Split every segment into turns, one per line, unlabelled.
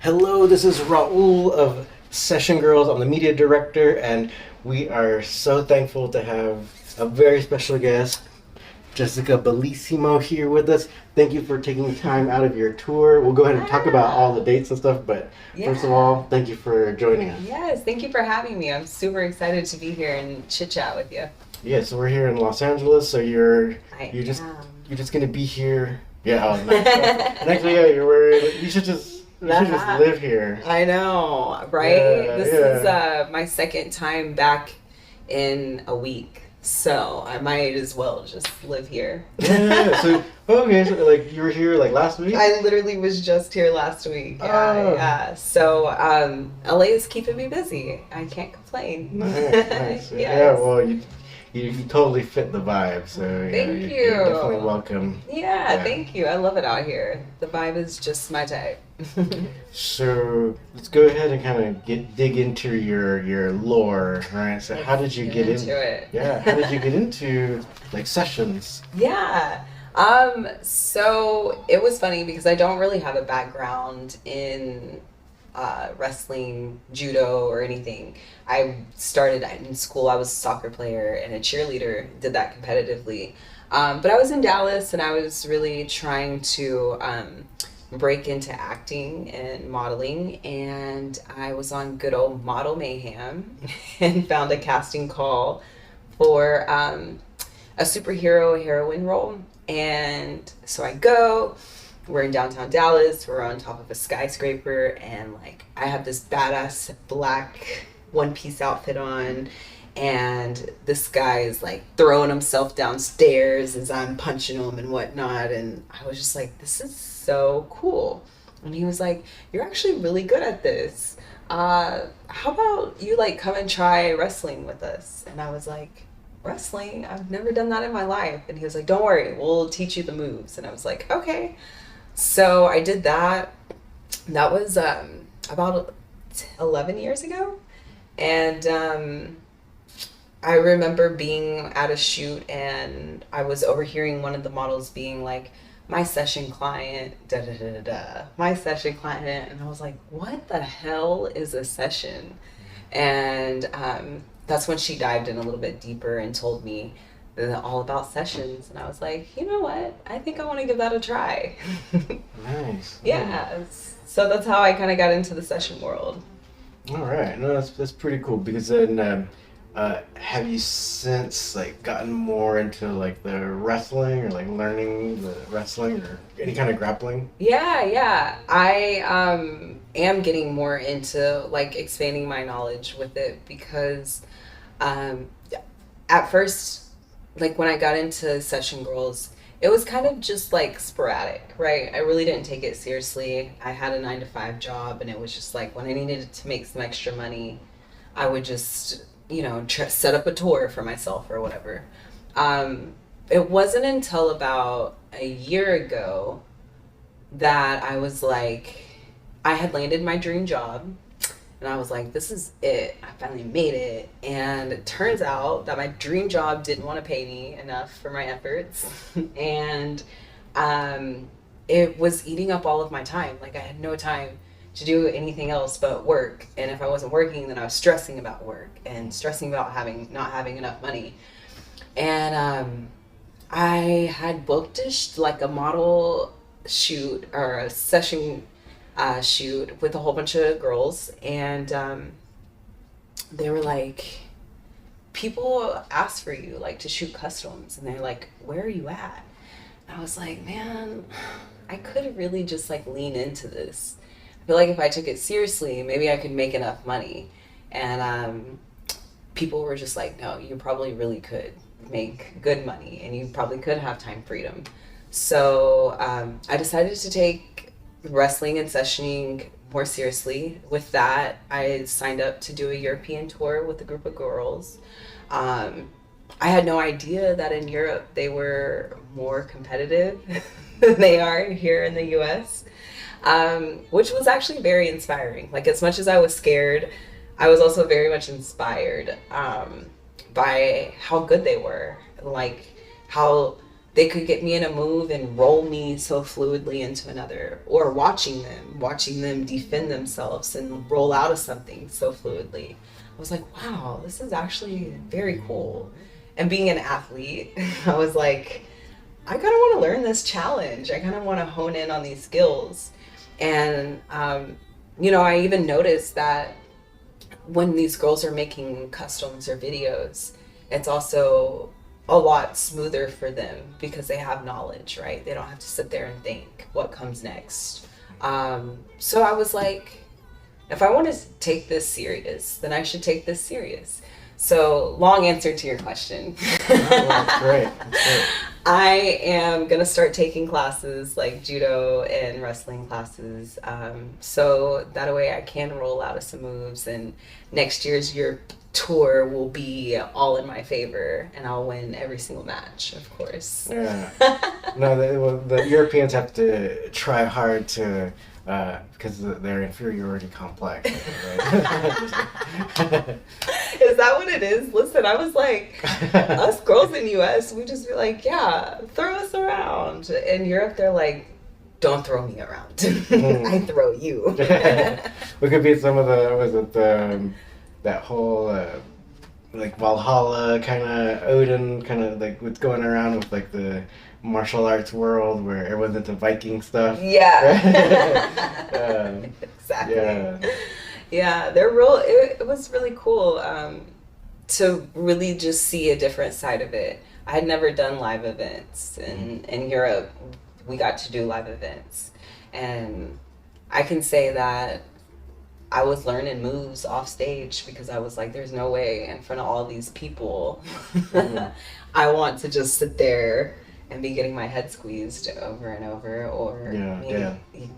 Hello, this is Raul of Session Girls. I'm the media director, and we are so thankful to have a very special guest, Jessica Belissimo, here with us. Thank you for taking time out of your tour. We'll go ahead and talk about all the dates and stuff, but first of all, thank you for joining us.
Yes, thank you for having me. I'm super excited to be here and chit chat with you.
Yeah, so we're here in Los Angeles, so you're
I
you're just
am.
you're just gonna be here. Yeah, oh, nice. And actually, yeah, you're wearing. You should just live here.
I know, right?
Yeah,
This
yeah.
is my second time back in a week, so I might as well just live here.
Yeah. So okay, so like you were here like last week.
I literally was just here last week. Yeah,
Oh,
yeah. So LA is keeping me busy. I can't complain.
nice, nice. Yeah.
Yes.
Well, you totally fit the vibe. So yeah,
Thank
you're definitely
you.
welcome.
Yeah,
Yeah.
thank you. I love it out here. The vibe is just my type.
So let's go ahead and kind of dig into your lore, right? So how did you
Let's
get in?
into it?
Yeah, how did you get into like sessions?
Yeah. So it was funny because I don't really have a background in wrestling, judo, or anything. I started in school, I was a soccer player and a cheerleader, did that competitively. But I was in Dallas and I was really trying to break into acting and modeling. And I was on good old Model Mayhem and found a casting call for a superhero heroine role. And so I go, we're in downtown Dallas, we're on top of a skyscraper, and like I have this badass black one piece outfit on, and this guy is like throwing himself downstairs as I'm punching him and whatnot. And I was just like, this is so cool. And he was like, you're actually really good at this. How about you like come and try wrestling with us? And I was like, wrestling? I've never done that in my life. And he was like, don't worry, we'll teach you the moves. And I was like, okay. So I did that. That was about 11 years ago. And I remember being at a shoot and I was overhearing one of the models being like, my session client, da da da da da, my session client. And I was like, what the hell is a session? And that's when she dived in a little bit deeper and told me all about sessions. And I was like, you know what? I think I want to give that a try.
Nice.
Yeah. So that's how I kind of got into the session world.
All right. No, that's pretty cool because then have you since like gotten more into like the wrestling or like learning the wrestling or any kind of grappling?
Yeah, yeah. I am getting more into like expanding my knowledge with it because um, at first, like when I got into Session Girls, it was kind of just like sporadic, right? I really didn't take it seriously. I had a 9 to 5 job, and it was just like when I needed to make some extra money, I would just, set up a tour for myself or whatever. It wasn't until about a year ago that I was like, I had landed my dream job and I was like, this is it. I finally made it. And it turns out that my dream job didn't want to pay me enough for my efforts. And um, it was eating up all of my time. Like, I had no time to do anything else but work. And if I wasn't working, then I was stressing about work and stressing about not having enough money. And I had booked like a model shoot or a session shoot with a whole bunch of girls, and they were like, people ask for you like to shoot customs, and they're like, where are you at? And I was like, man, I could really just like lean into this. I feel like if I took it seriously, maybe I could make enough money. And people were just like, no, you probably really could make good money and you probably could have time freedom. So I decided to take wrestling and sessioning more seriously. With that, I signed up to do a European tour with a group of girls. Um, I had no idea that in Europe they were more competitive than they are here in the US, which was actually very inspiring. Like, as much as I was scared, I was also very much inspired by how good they were, like how they could get me in a move and roll me so fluidly into another, or watching them defend themselves and roll out of something so fluidly. I was like, wow, this is actually very cool. And being an athlete, I was like, I kind of want to learn this challenge. I kind of want to hone in on these skills. And, I even noticed that when these girls are making customs or videos, it's also a lot smoother for them because they have knowledge, right? They don't have to sit there and think what comes next. So I was like, if I want to take this serious, then I should take this serious. So, long answer to your question.
That's great. That's great.
I am going to start taking classes like judo and wrestling classes. So that way I can roll out of some moves, and next year's Europe tour will be all in my favor, and I'll win every single match, of course.
Yeah. No, the Europeans have to try hard to, because they're inferiority complex. Right?
Is that what it is? Listen, I was like, us girls in US, we just be like, yeah, throw us around. In Europe, they're like, don't throw me around. I throw you.
We could be some of that whole like Valhalla kind of Odin kind of like what's going around with like the martial arts world where everyone's into Viking stuff.
Yeah. Exactly.
Yeah.
Yeah, they're real. It was really cool to really just see a different side of it. I had never done live events, and in Europe, we got to do live events, and I can say that I was learning moves off stage because I was like, there's no way in front of all these people I want to just sit there and be getting my head squeezed over and over, or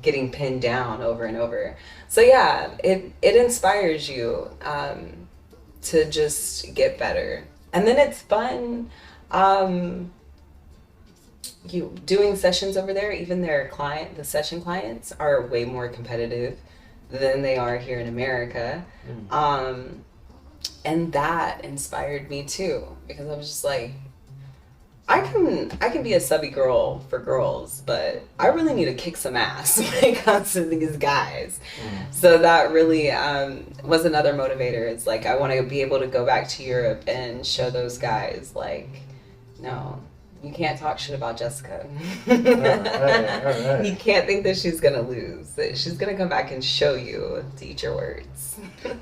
getting pinned down over and over. So yeah, it inspires you to just get better. And then it's fun you doing sessions over there. Even the session clients are way more competitive than they are here in America. And that inspired me too, because I was just like, I can be a subby girl for girls, but I really need to kick some ass when it comes to these guys. So that really was another motivator. It's like, I want to be able to go back to Europe and show those guys, like, no, you can't talk shit about Jessica.
All right.
You can't think that she's going to lose. That she's going to come back and show you to eat your words.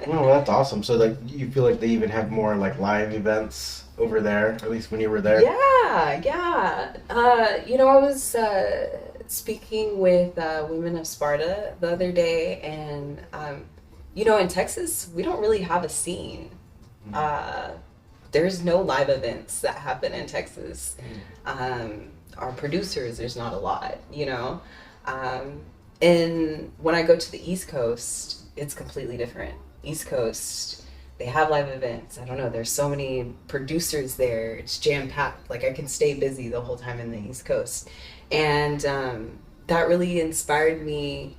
Well, that's awesome. So like, you feel like they even have more like live events over there, at least when you were there?
Yeah. I was speaking with Women of Sparta the other day, and, in Texas, we don't really have a scene. There's no live events that happen in Texas. Our producers, there's not a lot, and when I go to the East Coast, it's completely different. East Coast, they have live events. I don't know, there's so many producers there. It's jam-packed. Like, I can stay busy the whole time in the East Coast. And that really inspired me,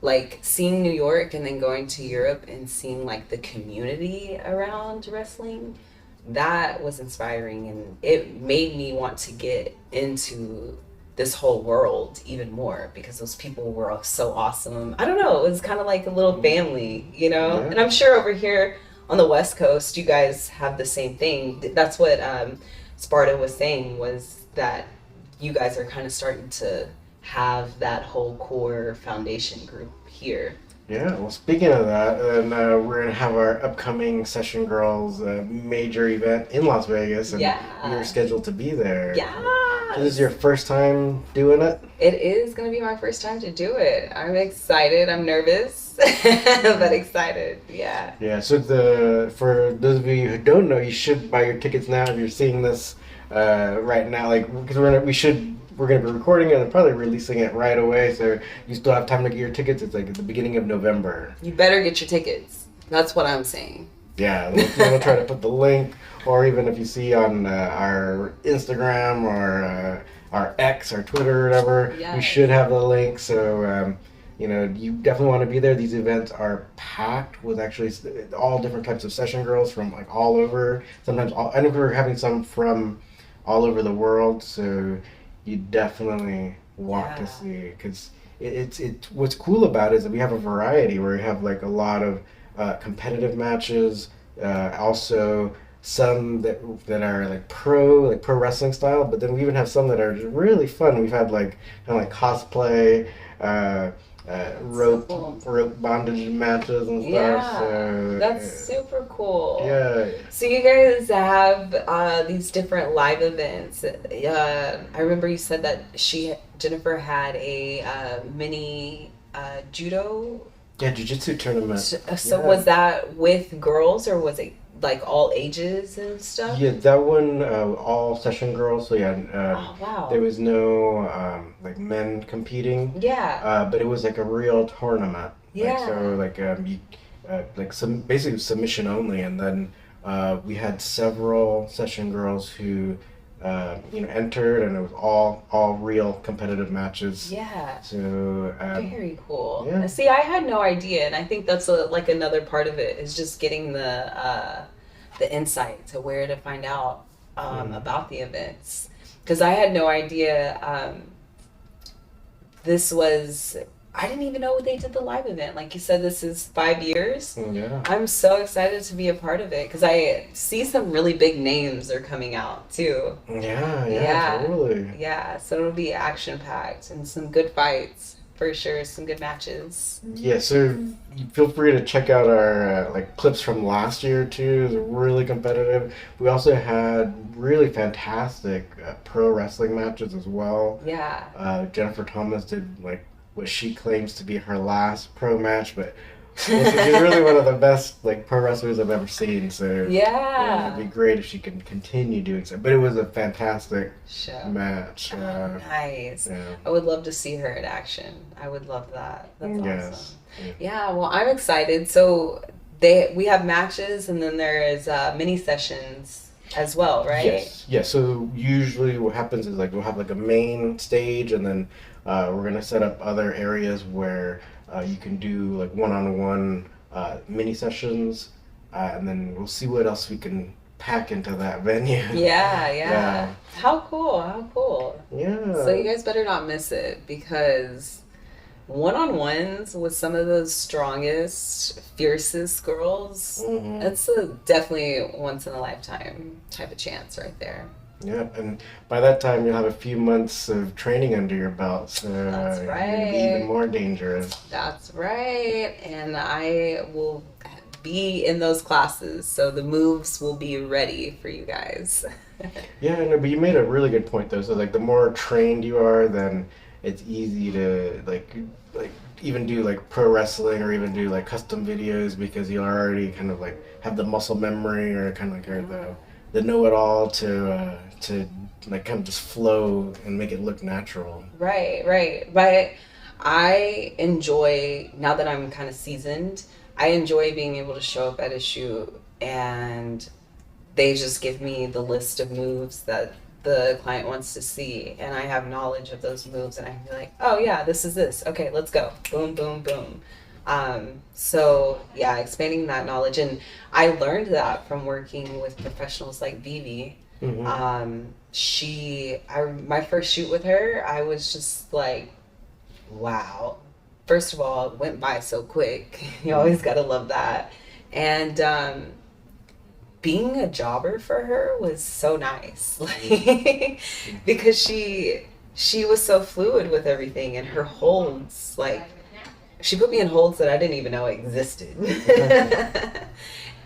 like, seeing New York and then going to Europe and seeing, like, the community around wrestling. That was inspiring, and it made me want to get into this whole world even more, because those people were so awesome. I don't know, it was kind of like a little family, Yeah. And I'm sure over here on the West Coast, you guys have the same thing. That's what Sparta was saying, was that you guys are kind of starting to have that whole core foundation group here.
Yeah, well, speaking of that, we're going to have our upcoming Session Girls major event in Las Vegas, and you're scheduled to be there.
Yeah.
So this is your first time doing it?
It is going to be my first time to do it. I'm excited. I'm nervous, but excited. Yeah.
Yeah, so for those of you who don't know, you should buy your tickets now if you're seeing this right now. Like, because we're going to be recording it and probably releasing it right away, so you still have time to get your tickets. It's like at the beginning of November.
You better get your tickets. That's what I'm saying.
Yeah, we'll try to put the link, or even if you see on our Instagram or our X or Twitter or whatever, we should have the link. So, you definitely want to be there. These events are packed with actually all different types of session girls from like all over. Sometimes I know we're having some from all over the world. So you definitely want to
Yeah.
see because it's what's cool about it is that we have a variety where we have like a lot of competitive matches, also some that are like pro wrestling style, but then we even have some that are just really fun. We've had like kind of like cosplay, uh,
So cool.
rope bondage matches and stuff.
Yeah,
So
that's super cool.
yeah,
So you guys have these different live events. I remember you said that Jennifer had a mini judo.
yeah, jujitsu tournament.
So
Yeah.
was that with girls or was it like all ages and stuff?
Yeah, that one all session girls. So yeah,
Oh
there
wow.
was no like men competing,
Yeah.
but it was like a real tournament. Like so,
Yeah.
like some basically submission only, and then we had several session girls who entered, and it was all real competitive matches.
Yeah.
So
Very cool.
yeah.
See, I had no idea, and I think that's like another part of it is just getting the insight to where to find out
Mm.
about the events. Because I had no idea this was. I didn't even know they did the live event. Like you said, this is 5 years.
Yeah.
I'm so excited to be a part of it because I see some really big names are coming out too.
Yeah, yeah,
Yeah,
totally.
yeah. So it'll be action packed and some good fights for sure. Some good matches.
Yeah, so feel free to check out our like clips from last year too. It was really competitive. We also had really fantastic pro wrestling matches as well.
Yeah,
Jennifer Thomas did like what she claims to be her last pro match, but listen, she's really one of the best like pro wrestlers I've ever seen. So it'd be
yeah.
great if she can continue doing so. But it was a fantastic
Show.
match.
Oh, nice.
Yeah,
I would love to see her in action. I would love that. That's awesome.
yes. Yeah.
Yeah. Well, I'm excited. So we have matches and then there is mini sessions as well, right?
Yes, yes. So usually what happens is like we'll have like a main stage, and then we're gonna set up other areas where you can do like one-on-one mini sessions, and then we'll see what else we can pack into that venue.
Yeah,
Yeah,
yeah. How cool, how cool. So
yeah.
you guys better not miss it because one-on-ones with some of those strongest, fiercest girls,
Hmm.
it's definitely once in a lifetime type of chance right there.
Yeah, and by that time you'll have a few months of training under your belt, so
That's
you're gonna be even
right.
more dangerous.
That's right. And I will be in those classes, so the moves will be ready for you guys.
Yeah, no, but you made a really good point though. So like the more trained you are, then it's easy to like even do like pro wrestling or even do like custom videos because you already kind of like have the muscle memory or kind of like or the know it all to like kind of just flow and make it look natural.
Right, right. But I enjoy, now that I'm kind of seasoned, I enjoy being able to show up at a shoot and they just give me the list of moves that the client wants to see and I have knowledge of those moves and I can be like, oh yeah, this is this. Okay, let's go. Boom, boom, boom. So yeah, expanding that knowledge and I learned that from working with professionals like Vivi.
Hmm.
My first shoot with her, I was just like, wow. First of all, it went by so quick. You always gotta love that. And being a jobber for her was so nice, like because she was so fluid with everything, and her holds, like she put me in holds that I didn't even know existed.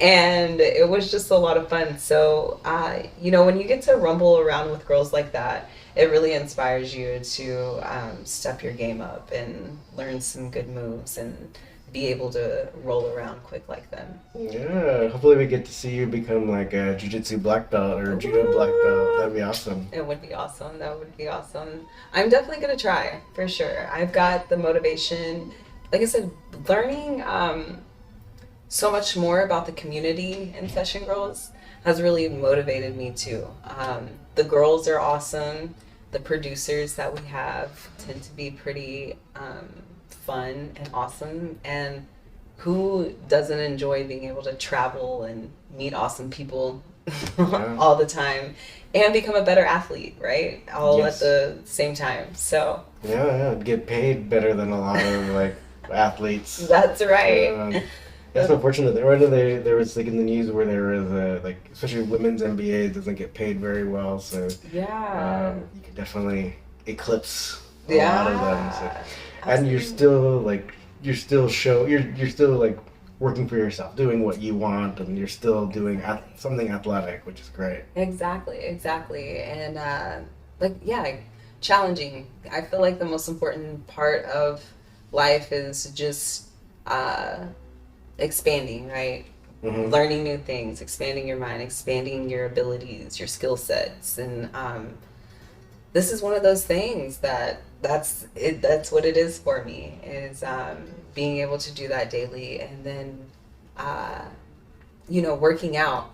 And it was just a lot of fun. So, when you get to rumble around with girls like that, it really inspires you to step your game up and learn some good moves and be able to roll around quick like them.
Yeah, hopefully we get to see you become like a jiu-jitsu black belt or a judo black belt. That'd be awesome.
It would be awesome. That would be awesome. I'm definitely going to try for sure. I've got the motivation. Like I said, learning so much more about the community in Session Girls has really motivated me too. The girls are awesome. The producers that we have tend to be pretty fun and awesome. And who doesn't enjoy being able to travel and meet awesome people
Yeah.
all the time and become a better athlete, right? All
Yes.
at the same time. So
Yeah, get paid better than a lot of like athletes.
that's right.
That's unfortunate. There was like in the news where there was like especially women's NBA doesn't get paid very well, so
Yeah.
you can definitely eclipse a lot of them. So.
Yeah.
And you're still like you're still like working for yourself, doing what you want, and you're still doing something athletic, which is great.
Exactly. And like yeah, challenging. I feel like the most important part of life is just expanding, right?
Hmm.
Learning new things, expanding your mind, expanding your abilities, your skill sets, and this is one of those things that's it. That's what it is for me is being able to do that daily, and then uh, working out.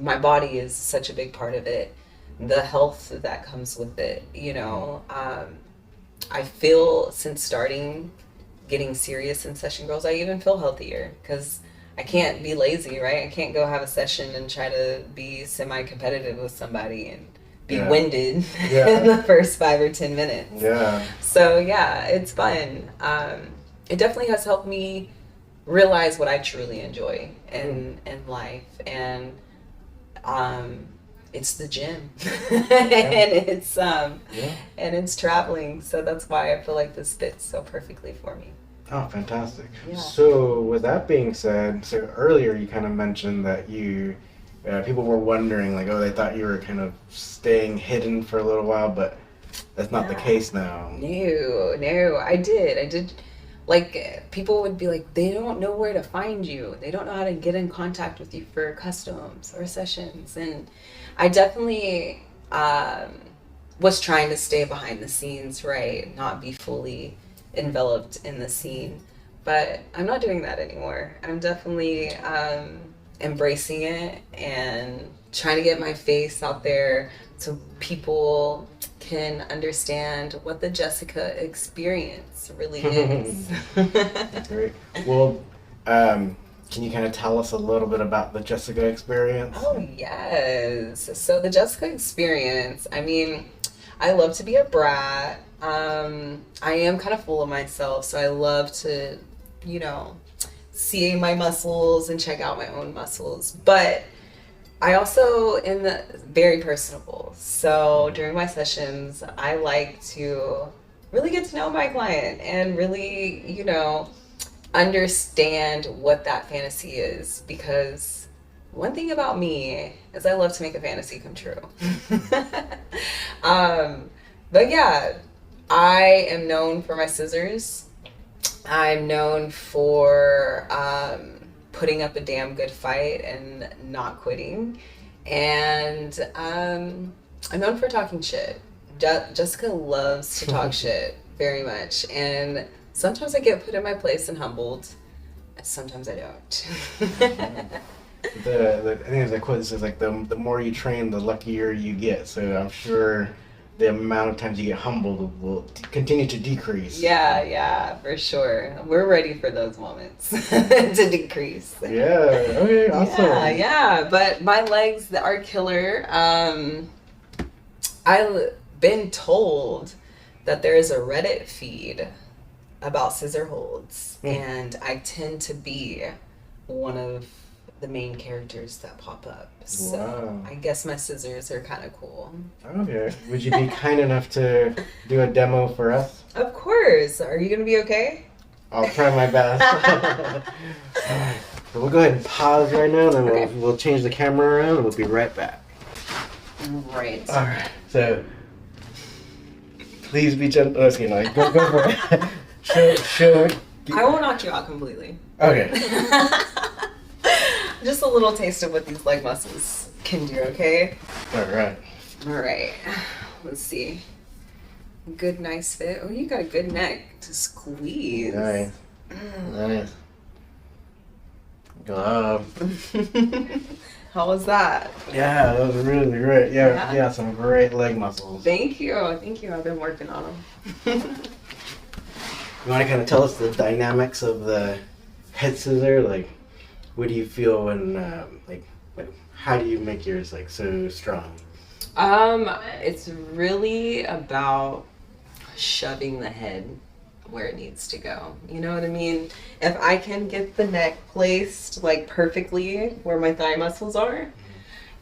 My body is such a big part of it. The health that comes with it, I feel since starting getting serious in session girls, I even feel healthier because I can't be lazy, right? I can't go have a session and try to be semi-competitive with somebody and be
Yeah.
winded
Yeah.
in the first 5 or 10 minutes.
Yeah.
So yeah, it's fun. It definitely has helped me realize what I truly enjoy in life, and it's the gym, and it's
Yeah.
and it's traveling. So that's why I feel like this fits so perfectly for me.
Oh, fantastic.
Yeah.
So, with that being said, so earlier you kind of mentioned that people were wondering, like, oh, they thought you were kind of staying hidden for a little while, but that's not the
Yeah.
case now.
No, I did. Like, people would be like, they don't know where to find you. They don't know how to get in contact with you for customs or sessions. And I definitely was trying to stay behind the scenes, right? Not be fully enveloped in the scene. But I'm not doing that anymore. I'm definitely embracing it and trying to get my face out there so people can understand what the Jessica experience really is.
Great. Well, can you kind of tell us a little bit about the Jessica experience?
Oh, yes. So, the Jessica experience, I mean, I love to be a brat. I am kind of full of myself, so I love to, see my muscles and check out my own muscles. But I also am very personable. So during my sessions, I like to really get to know my client and really, understand what that fantasy is. Because one thing about me is I love to make a fantasy come true. But yeah, I am known for my scissors. I'm known for putting up a damn good fight and not quitting. And I'm known for talking shit. Jessica loves to talk shit very much. And sometimes I get put in my place and humbled. Sometimes I don't.
I think there's a quote that says like the more you train, the luckier you get. So I'm sure the amount of times you get humbled will continue to decrease.
Yeah, for sure. We're ready for those moments to decrease.
Yeah. Okay. Awesome.
Yeah. But my legs are killer. I've been told that there is a Reddit feed about scissor holds, and I tend to be one of the main characters that pop up. So
Wow.
I guess my scissors are kind of cool.
Okay. Would you be kind enough to do a demo for us?
Of course. Are you gonna be okay?
I'll try my best. Alright. So we'll go ahead and pause right now, and then
Okay.
we'll change the camera around, and we'll be right back.
Right.
All right. So please be gentle. Oh, go for it. show.
I won't knock you out completely.
Okay.
Just a little taste of what these leg muscles can do, okay?
All right.
All right. Let's see. Good, nice fit. Oh, you got a good neck to squeeze.
Nice. Nice.
How was that?
Yeah, that was really great.
Yeah.
Yeah, some great leg muscles.
Thank you. I've been working on them.
You want to kind of tell us the dynamics of the head scissor? Like, what do you feel when How do you make yours like so strong?
It's really about shoving the head where it needs to go. You know what I mean? If I can get the neck placed like perfectly where my thigh muscles are,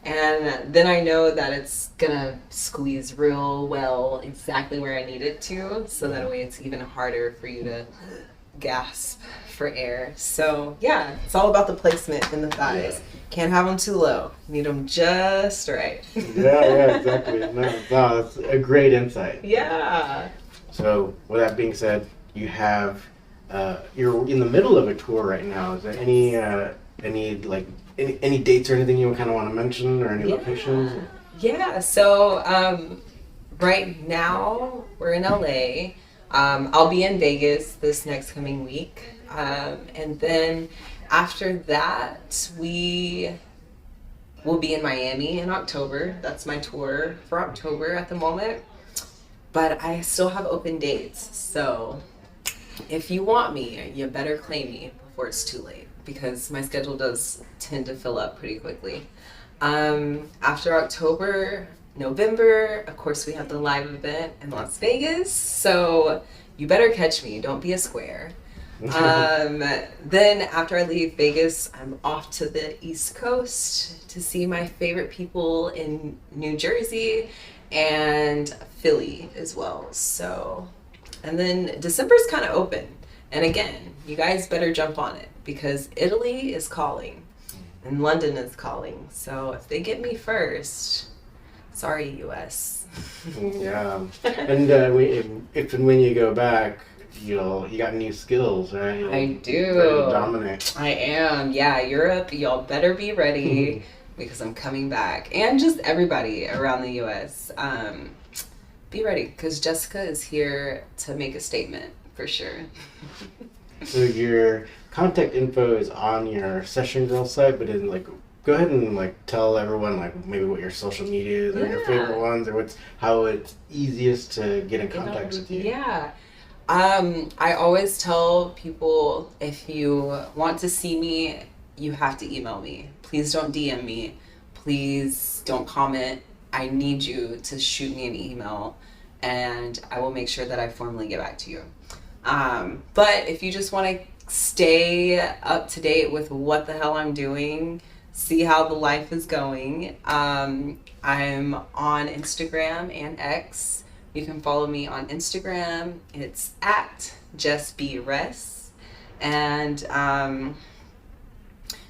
and then I know that it's gonna squeeze real well exactly where I need it to, so that way it's even harder for you to gasp for air. So yeah, it's all about the placement in the thighs. Can't have them too low. Need them just right.
Yeah, exactly. No, that's a great insight.
Yeah.
So, with that being said, you have you're in the middle of a tour right now. Is there any like any dates or anything you kind of want to mention or any locations?
Yeah. So right now we're in LA. I'll be in Vegas this next coming week, and then after that we will be in Miami in October. That's my tour for October at the moment. But I still have open dates, so if you want me, you better claim me before it's too late, because my schedule does tend to fill up pretty quickly. After October, November, of course, we have the live event in Las Vegas, so you better catch me. Don't be a square. Then after I leave Vegas, I'm off to the East Coast to see my favorite people in New Jersey and Philly as well. So, and then December's kind of open. And again, you guys better jump on it, because Italy is calling and London is calling. So if they get me first, sorry, US.
Yeah, and if and when you go back, you got new skills, right?
I do.
Ready to dominate.
I am. Yeah, Europe, y'all better be ready because I'm coming back. And just everybody around the US. Be ready, because Jessica is here to make a statement for sure.
So your contact info is on your Session Girl site, but then go ahead and tell everyone maybe what your social media is or your favorite ones, or how it's easiest to get in contact with you.
Yeah. I always tell people, if you want to see me, you have to email me. Please don't DM me. Please don't comment. I need you to shoot me an email, and I will make sure that I formally get back to you. But if you just want to stay up to date with what the hell I'm doing, see how the life is going, I'm on Instagram and X. You can follow me on Instagram. It's at JessBRes. And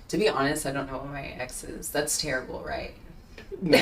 to be honest, I don't know what my X is. That's terrible, right?
No,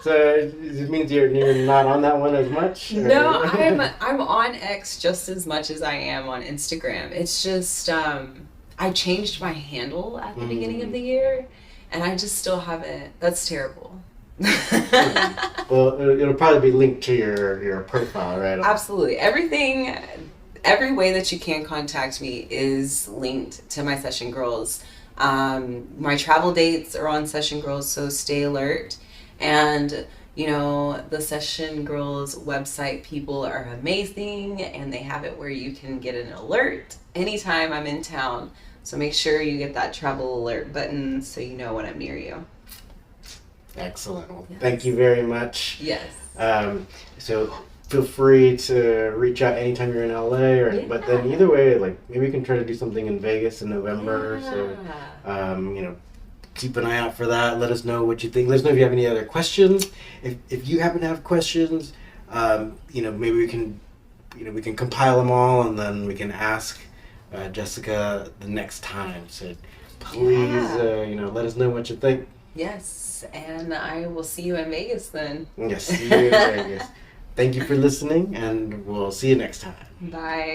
so it means you're not on that one as much? Or?
No, I'm on X just as much as I am on Instagram. It's just I changed my handle at the beginning of the year, and I just still haven't. That's terrible.
Well, it'll probably be linked to your profile, right?
Absolutely. Every way that you can contact me is linked to my Session Girls. My travel dates are on Session Girls, so stay alert. And the Session Girls website people are amazing, and they have it where you can get an alert anytime I'm in town. So make sure you get that travel alert button so you know when I'm near you.
Excellent. Well,
Yes.
Thank you very much.
Yes.
So feel free to reach out anytime you're in LA, but then either way, maybe we can try to do something in Vegas in November.
Yeah.
So, keep an eye out for that. Let us know what you think. Let us know if you have any other questions. If you happen to have questions, maybe we can compile them all, and then we can ask Jessica the next time. So please, let us know what you think.
Yes, and I will see you in Vegas then.
Yes, see you in Vegas. Thank you for listening, and we'll see you next time.
Bye.